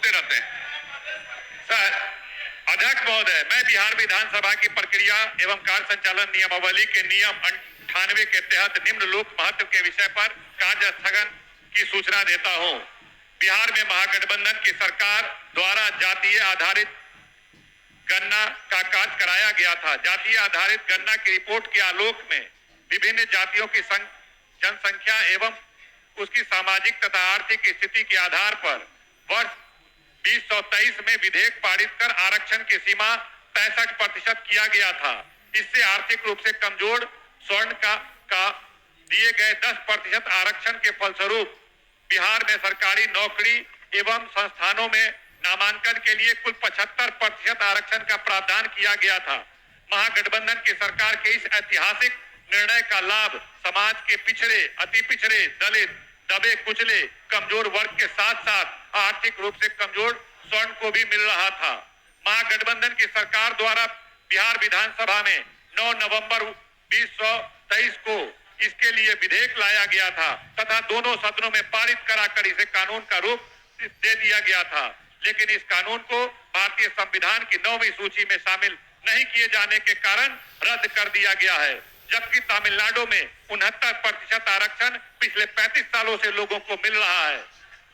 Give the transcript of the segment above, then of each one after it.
बोलते रहते हैं। सर, अध्यक्ष महोदय, मैं बिहार विधानसभा की प्रक्रिया एवं कार्य संचालन नियमावली के नियम 98 के तहत निम्न लोक महत्व के विषय पर कार्य स्थगन की सूचना देता हूं। बिहार में महागठबंधन की सरकार द्वारा जातीय आधारित गणना का कार्य कराया गया था। जातीय आधारित गणना की रिपोर्ट के आलोक में विभिन्न जातियों की जनसंख्या एवं उसकी सामाजिक तथा आर्थिक स्थिति के आधार पर वर्ष 2023 में विधेयक पारित कर आरक्षण की सीमा 65% किया गया था। इससे आर्थिक रूप से कमजोर स्वर्ण का दिए गए 10% आरक्षण के फलस्वरूप बिहार में सरकारी नौकरी एवं संस्थानों में नामांकन के लिए कुल 75% आरक्षण का प्रावधान किया गया था। महागठबंधन की सरकार के इस ऐतिहासिक निर्णय का लाभ समाज के पिछड़े, अति पिछड़े, दलित, दबे कुचले, कमजोर वर्ग के साथ साथ आर्थिक रूप से कमजोर स्वर्ण को भी मिल रहा था। महागठबंधन की सरकार द्वारा बिहार विधानसभा में 9 नवंबर 2023 को इसके लिए विधेयक लाया गया था तथा दोनों सदनों में पारित कराकर इसे कानून का रूप दे दिया गया था। लेकिन इस कानून को भारतीय संविधान की 9वीं सूची में शामिल नहीं किए जाने के कारण रद्द कर दिया गया है। जबकि तमिलनाडु में 69% आरक्षण पिछले 35 सालों से लोगों को मिल रहा है।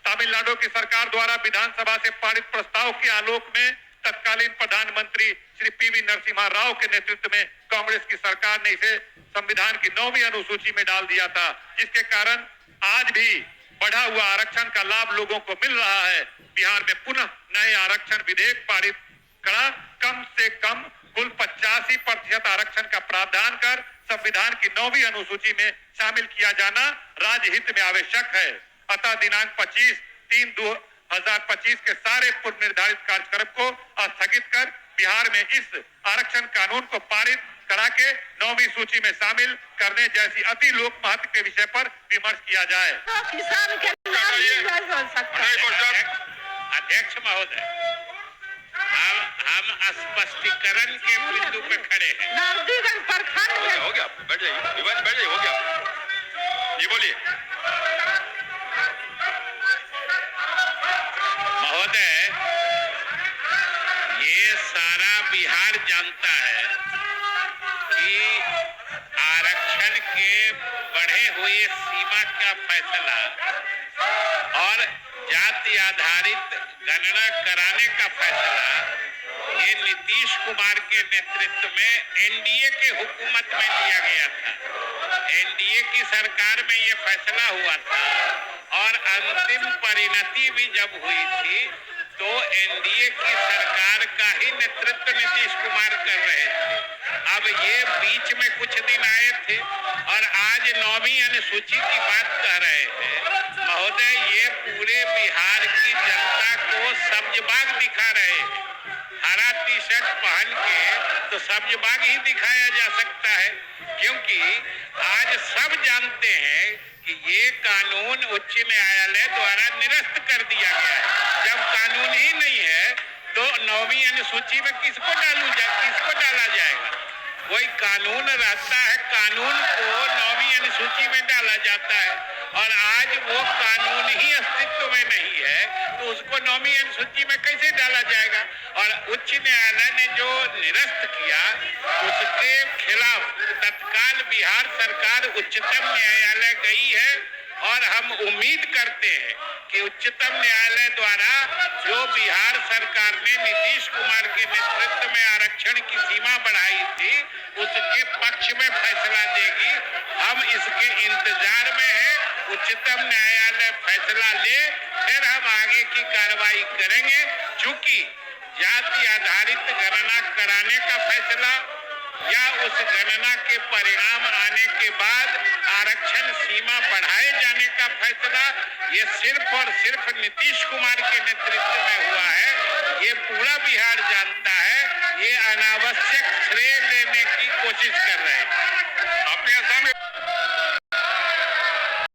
तमिलनाडु की सरकार द्वारा विधानसभा से पारित प्रस्ताव के आलोक में तत्कालीन प्रधानमंत्री श्री पीवी नरसिम्हा राव के नेतृत्व में कांग्रेस की सरकार ने इसे संविधान की 9वीं अनुसूची में डाल दिया था, जिसके कारण आज भी बढ़ा हुआ आरक्षण का लाभ लोगों को मिल रहा है। बिहार में पुनः नए आरक्षण विधेयक पारित करा कम से कम कुल 85% आरक्षण का प्रावधान कर संविधान की 9वीं अनुसूची में शामिल किया जाना राजहित में आवश्यक है। अतः दिनांक 25/3/2025 के सारे पूर्व निर्धारित कार्यक्रम को स्थगित कर बिहार में इस आरक्षण कानून को पारित करा के 9वीं सूची में शामिल करने जैसी अति लोक महत्व के विषय पर विमर्श किया जाए। अध्यक्ष महोदय, हम स्पष्टीकरण के बिंदु पे खड़े हैं। हो गया, बैठ जाइए, बैठ जाइए, हो गया। ये बोलिए महोदय, ये सारा बिहार जानता है कि आरक्षण के बढ़े हुए सीमा का फैसला और जाति आधारित गणना कराने का फैसला ये नीतीश कुमार के नेतृत्व में एनडीए के हुकूमत में लिया गया था। एनडीए की सरकार में ये फैसला हुआ था और अंतिम परिणति भी जब हुई थी तो एनडीए की सरकार का ही नेतृत्व नीतीश कुमार कर रहे थे। अब ये बीच में कुछ दिन आए थे और आज 9वीं अनुसूची की बात कह रहे हैं। महोदय, ये पूरे बिहार की जनता को सब्जबाग दिखा रहे हैं। हरा टी शर्ट पहन के तो सब्जबाग ही दिखाया जा सकता है, क्योंकि आज सब जानते हैं कि ये कानून उच्च न्यायालय द्वारा निरस्त कर दिया गया है। जब कानून ही नहीं है तो 9वीं अनुसूची में किसको डाला जाएगा? कोई कानून रहता है, कानून को 9वीं अनुसूची में डाला जाता है और आज वो कानून ही अस्तित्व में नहीं है तो उसको 9वीं अनुसूची में कैसे डाला जाएगा? और उच्च न्यायालय ने जो निरस्त किया उसके खिलाफ तत्काल बिहार सरकार उच्चतम न्यायालय गई है और हम उम्मीद करते हैं कि उच्चतम न्यायालय द्वारा जो बिहार सरकार ने नीतीश कुमार के नेतृत्व में आरक्षण की सीमा बढ़ाई थी उसके पक्ष में फैसला देगी। हम इसके इंतजार में हैं। उच्चतम न्यायालय फैसला ले, फिर हम आगे की कार्रवाई करेंगे। चूंकि जाति आधारित गणना कराने का फैसला या उस गणना के परिणाम आने के बाद आरक्षण सीमा बढ़ाए जाने का फैसला ये सिर्फ और सिर्फ नीतीश कुमार के नेतृत्व में हुआ है। ये पूरा बिहार जानता है। ये अनावश्यक श्रेय लेने की कोशिश कर